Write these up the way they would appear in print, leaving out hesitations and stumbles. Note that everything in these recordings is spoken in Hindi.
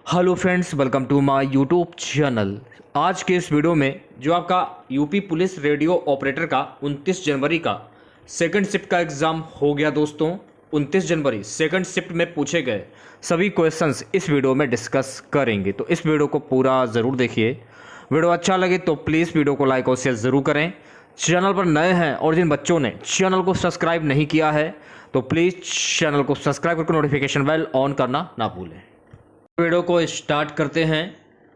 Hello friends, welcome to my YouTube channel. आज के इस वीडियो में जो आपका यूपी पुलिस रेडियो ऑपरेटर का 29 जनवरी का सेकंड शिफ्ट का एग्ज़ाम हो गया दोस्तों। 29 जनवरी सेकंड शिफ्ट में पूछे गए सभी क्वेश्चंस इस वीडियो में डिस्कस करेंगे, तो इस वीडियो को पूरा ज़रूर देखिए। वीडियो अच्छा लगे तो प्लीज़ वीडियो को लाइक और शेयर ज़रूर करें। चैनल पर नए हैं और जिन बच्चों ने चैनल को सब्सक्राइब नहीं किया है तो प्लीज़ चैनल को सब्सक्राइब करके नोटिफिकेशन बेल ऑन करना ना भूलें। वीडियो को स्टार्ट करते हैं।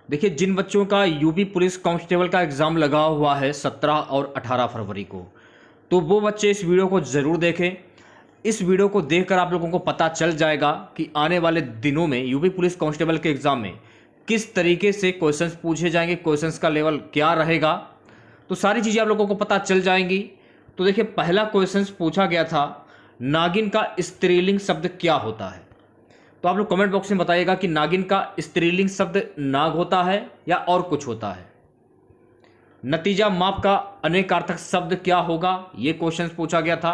देखिए, जिन बच्चों का यूपी पुलिस कांस्टेबल का एग्ज़ाम लगा हुआ है 17 और 18 फरवरी को, तो वो बच्चे इस वीडियो को ज़रूर देखें। इस वीडियो को देखकर आप लोगों को पता चल जाएगा कि आने वाले दिनों में यूपी पुलिस कांस्टेबल के एग्ज़ाम में किस तरीके से क्वेश्चंस पूछे जाएंगे, क्वेश्चंस का लेवल क्या रहेगा, तो सारी चीज़ें आप लोगों को पता चल जाएंगी। तो देखिए, पहला क्वेश्चन पूछा गया था, नागिन का स्त्रीलिंग शब्द क्या होता है। तो आप लोग कमेंट बॉक्स में बताइएगा कि नागिन का स्त्रीलिंग शब्द नाग होता है या और कुछ होता है। नतीजा माप का अनेकार्थक शब्द क्या होगा, ये क्वेश्चन पूछा गया था।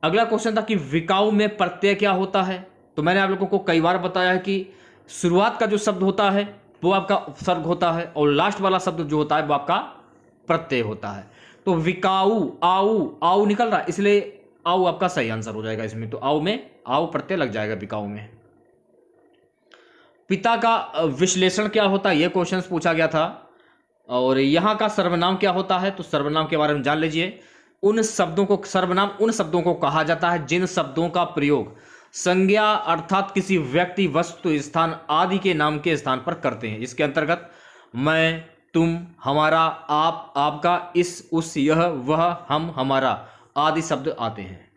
अगला क्वेश्चन था कि विकाऊ में प्रत्यय क्या होता है। तो मैंने आप लोगों को कई बार बताया है कि शुरुआत का जो शब्द होता है वो आपका उपसर्ग होता है और लास्ट वाला शब्द जो होता है वो आपका प्रत्यय होता है। तो विकाऊ, आऊ आऊ निकल रहा है, इसलिए आऊ आपका सही आंसर हो जाएगा इसमें। तो आऊ में आऊ प्रत्यय लग जाएगा विकाऊ में। पिता का विश्लेषण क्या होता है, यह क्वेश्चन पूछा गया था। और यहाँ का सर्वनाम क्या होता है, तो सर्वनाम के बारे में जान लीजिए। उन शब्दों को सर्वनाम उन शब्दों को कहा जाता है जिन शब्दों का प्रयोग संज्ञा अर्थात किसी व्यक्ति, वस्तु, स्थान आदि के नाम के स्थान पर करते हैं। इसके अंतर्गत मैं, तुम, हमारा, आप, आपका, इस, उस, यह, वह, हम, हमारा आदि शब्द आते हैं।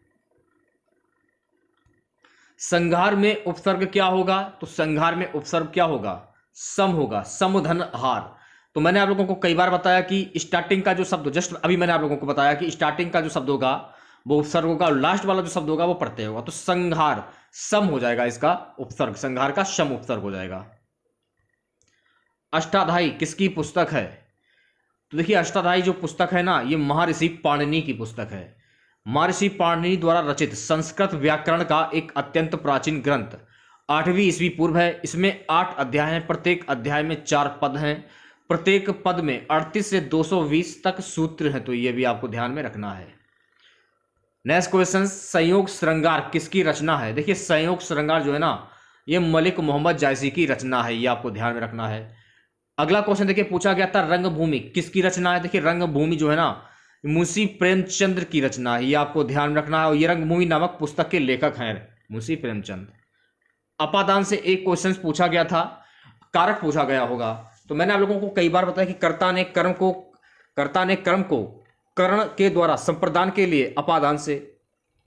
संघार में उपसर्ग क्या होगा, तो संघार में उपसर्ग क्या होगा, सम होगा, समधन हार। तो मैंने आप लोगों को कई बार बताया कि स्टार्टिंग का जो शब्द, जस्ट अभी मैंने आप लोगों को बताया कि स्टार्टिंग का जो शब्द होगा वो उपसर्ग होगा और लास्ट वाला जो शब्द होगा वो प्रत्यय होगा। तो संघार सम हो जाएगा, इसका उपसर्ग संघार का सम उपसर्ग हो जाएगा। अष्टाध्यायी किसकी पुस्तक है, तो देखिए अष्टाध्यायी जो पुस्तक है ना, ये महर्षि पाणिनि की पुस्तक है। महर्षि पाणिनि द्वारा रचित संस्कृत व्याकरण का एक अत्यंत प्राचीन ग्रंथ 8वीं ईस्वी पूर्व है। इसमें 8 अध्याय हैं, प्रत्येक अध्याय में 4 पद हैं, प्रत्येक पद में 38 से 220 तक सूत्र हैं। तो ये भी आपको ध्यान में रखना है। नेक्स्ट क्वेश्चन, संयोग श्रृंगार किसकी रचना है। देखिए, संयोग श्रृंगार जो है ना, ये मलिक मोहम्मद जायसी की रचना है, ये आपको ध्यान में रखना है। अगला क्वेश्चन देखिए पूछा गया था, रंगभूमि किसकी रचना है। देखिए, रंगभूमि जो है ना, मुंशी प्रेमचंद की रचना है, ये आपको ध्यान में रखना है। और ये रंगभूमि नामक पुस्तक के लेखक हैं मुंशी प्रेमचंद। अपादान से एक क्वेश्चन पूछा गया था, कारक पूछा गया होगा। तो मैंने आप लोगों को कई बार बताया कि कर्ता ने कर्म को कर्ण के द्वारा संप्रदान के लिए अपादान से,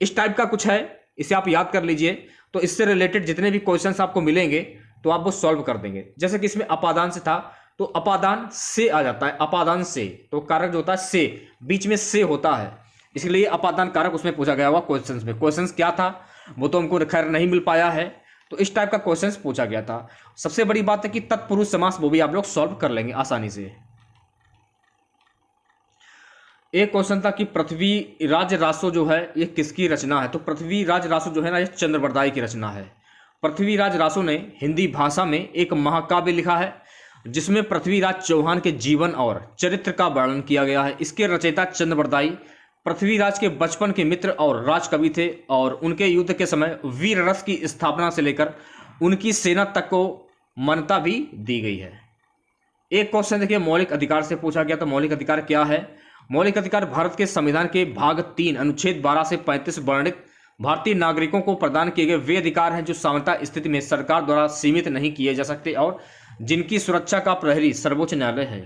इस टाइप का कुछ है, इसे आप याद कर लीजिए। तो इससे रिलेटेड जितने भी क्वेश्चंस आपको मिलेंगे तो आप वो सॉल्व कर देंगे। जैसे कि इसमें अपादान से था, तो अपादान से आ जाता है, अपादान से, तो कारक जो होता है से, बीच में से होता है, इसलिए अपादान कारक उसमें पूछा गया हुआ क्वेश्चंस में। क्वेश्चंस क्या था वो तो हमको खैर नहीं मिल पाया है, तो इस टाइप का क्वेश्चंस पूछा गया था। सबसे बड़ी बात है कि तत्पुरुष समास वो भी आप लोग सॉल्व कर लेंगे आसानी से। एक क्वेश्चन था कि पृथ्वीराज रासो जो है ये किसकी रचना है। तो पृथ्वीराज रासो जो है ना, ये चंद्रबरदाई की रचना है। पृथ्वीराज रासो ने हिंदी भाषा में एक महाकाव्य लिखा है जिसमें पृथ्वीराज चौहान के जीवन और चरित्र का वर्णन किया गया है। इसके रचयिता चंद्रबरदाई पृथ्वीराज के बचपन के मित्र और राजकवि थे और उनके युद्ध के समय वीर रस की स्थापना से लेकर उनकी सेना तक को मान्यता भी दी गई है। एक क्वेश्चन देखिए मौलिक अधिकार से पूछा गया, तो मौलिक अधिकार क्या है। मौलिक अधिकार भारत के संविधान के भाग 3 अनुच्छेद 12 से 35 वर्णित भारतीय नागरिकों को प्रदान किए गए वे अधिकार हैं जो सामान्यतः स्थिति में सरकार द्वारा सीमित नहीं किए जा सकते और जिनकी सुरक्षा का प्रहरी सर्वोच्च न्यायालय है।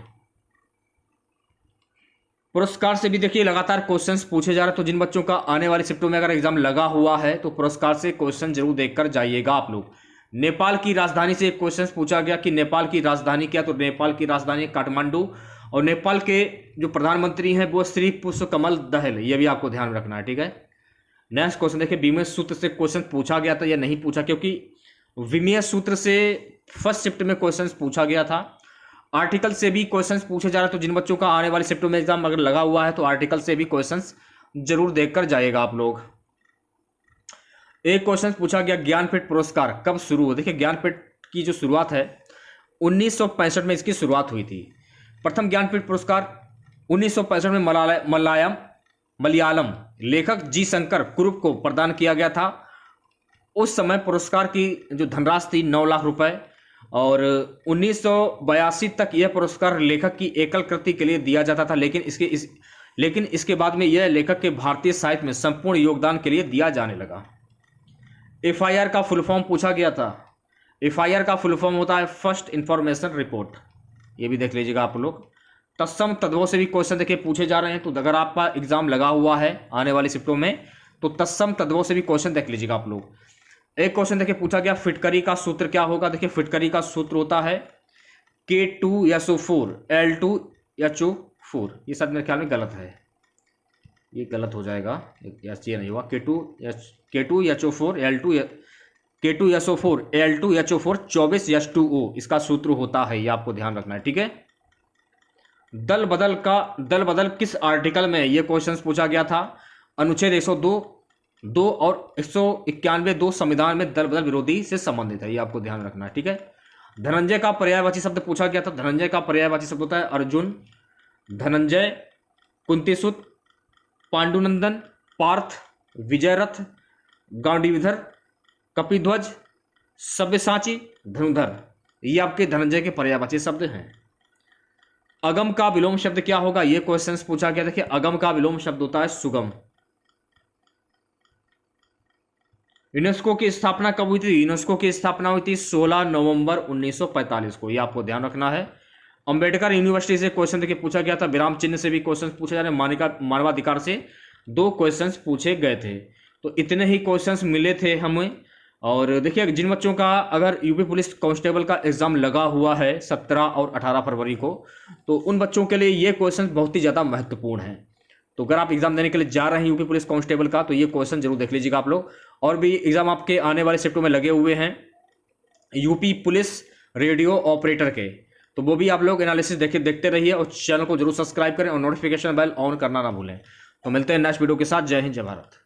पुरस्कार से भी देखिए लगातार क्वेश्चंस पूछे जा रहे हैं, तो जिन बच्चों का आने वाली शिफ्टों में अगर एग्जाम लगा हुआ है तो पुरस्कार से क्वेश्चन जरूर देखकर जाइएगा आप लोग। नेपाल की राजधानी से एक क्वेश्चन पूछा गया कि नेपाल की राजधानी क्या, तो नेपाल की राजधानी काठमांडू और नेपाल के जो प्रधानमंत्री हैं वो श्री पुष्पकमल दहल, ये भी आपको ध्यान रखना है, ठीक है। नेक्स्ट क्वेश्चन देखिए, विमेय सूत्र से क्वेश्चन पूछा गया था या नहीं पूछा, क्योंकि विमेय सूत्र से फर्स्ट शिफ्ट में क्वेश्चन पूछा गया था। आर्टिकल से भी क्वेश्चंस पूछे जा रहे हैं, तो जिन बच्चों का आने वाली शिफ्टों में एग्जाम अगर लगा हुआ है तो आर्टिकल से भी क्वेश्चंस जरूर देखकर जाइएगा आप लोग। एक क्वेश्चन पूछा गया, ज्ञानपीठ पुरस्कार कब शुरू हुआ। देखिए, ज्ञानपीठ की जो शुरुआत है 1965 में इसकी शुरुआत हुई थी। प्रथम ज्ञानपीठ पुरस्कार 1965 में मलयालम लेखक जी शंकर कुरुप को प्रदान किया गया था। उस समय पुरस्कार की जो धनराशि थी 9 लाख रुपए, और 1982 तक यह पुरस्कार लेखक की एकल कृति के लिए दिया जाता था, लेकिन इसके बाद में यह लेखक के भारतीय साहित्य में संपूर्ण योगदान के लिए दिया जाने लगा। एफआईआर का फुल फॉर्म पूछा गया था। एफआईआर का फुल फॉर्म होता है फर्स्ट इंफॉर्मेशन रिपोर्ट, ये भी देख लीजिएगा आप लोग। तत्सम तत्वों से भी क्वेश्चन देखिए पूछे जा रहे हैं, तो अगर आपका एग्जाम लगा हुआ है आने वाली शिफ्टों में तो तत्सम तत्वों से भी क्वेश्चन देख लीजिएगा आप लोग। एक क्वेश्चन देखिए पूछा गया, फिटकरी का सूत्र क्या होगा। देखिए फिटकरी का सूत्र होता है K2SO4 L2HO4। ये सब मेरे ख्याल में गलत है, ये गलत हो जाएगा, ये नहीं हुआ। K2SO4 L2HO4 24H2O इसका सूत्र होता है, ये आपको ध्यान रखना है, ठीक है। दल बदल किस आर्टिकल में ये क्वेश्चन पूछा गया था। अनुच्छेद 102 और 191 संविधान में दल बदल विरोधी से संबंधित है, ये आपको ध्यान रखना है, ठीक है। धनंजय का पर्यायवाची शब्द पूछा गया था। धनंजय का पर्यायवाची शब्द होता है अर्जुन, धनंजय, कुंतीसुत, पांडुनंदन, पार्थ, विजयरथ, गांडीवधर, कपिध्वज, सब्यसाची, धनुधर, ये आपके धनंजय के पर्यायवाची शब्द हैं। अगम का विलोम शब्द क्या होगा, ये क्वेश्चन पूछा गया। देखिए अगम का विलोम शब्द होता है सुगम। यूनेस्को की स्थापना कब हुई थी। यूनेस्को की स्थापना हुई थी 16 नवंबर 1945 को, ये आपको ध्यान रखना है। अंबेडकर यूनिवर्सिटी से क्वेश्चन देखिए पूछा गया था। विराम चिन्ह से भी क्वेश्चन पूछे जा रहे हैं। मानवाधिकार से 2 क्वेश्चन पूछे गए थे। तो इतने ही क्वेश्चन मिले थे हमें। और देखिए जिन बच्चों का अगर यूपी पुलिस कांस्टेबल का एग्जाम लगा हुआ है 17 और 18 फरवरी को, तो उन बच्चों के लिए ये क्वेश्चन बहुत ही ज़्यादा महत्वपूर्ण है। तो अगर आप एग्जाम देने के लिए जा रहे हैं यूपी पुलिस कांस्टेबल का, तो ये क्वेश्चन जरूर देख लीजिएगा आप लोग। और भी एग्जाम आपके आने वाले शिफ्टों में लगे हुए हैं यूपी पुलिस रेडियो ऑपरेटर के, तो वो भी आप लोग एनालिसिस देखते रहिए और चैनल को जरूर सब्सक्राइब करें और नोटिफिकेशन बेल ऑन करना ना भूलें। तो मिलते हैं नेक्स्ट वीडियो के साथ। जय हिंद, जय भारत।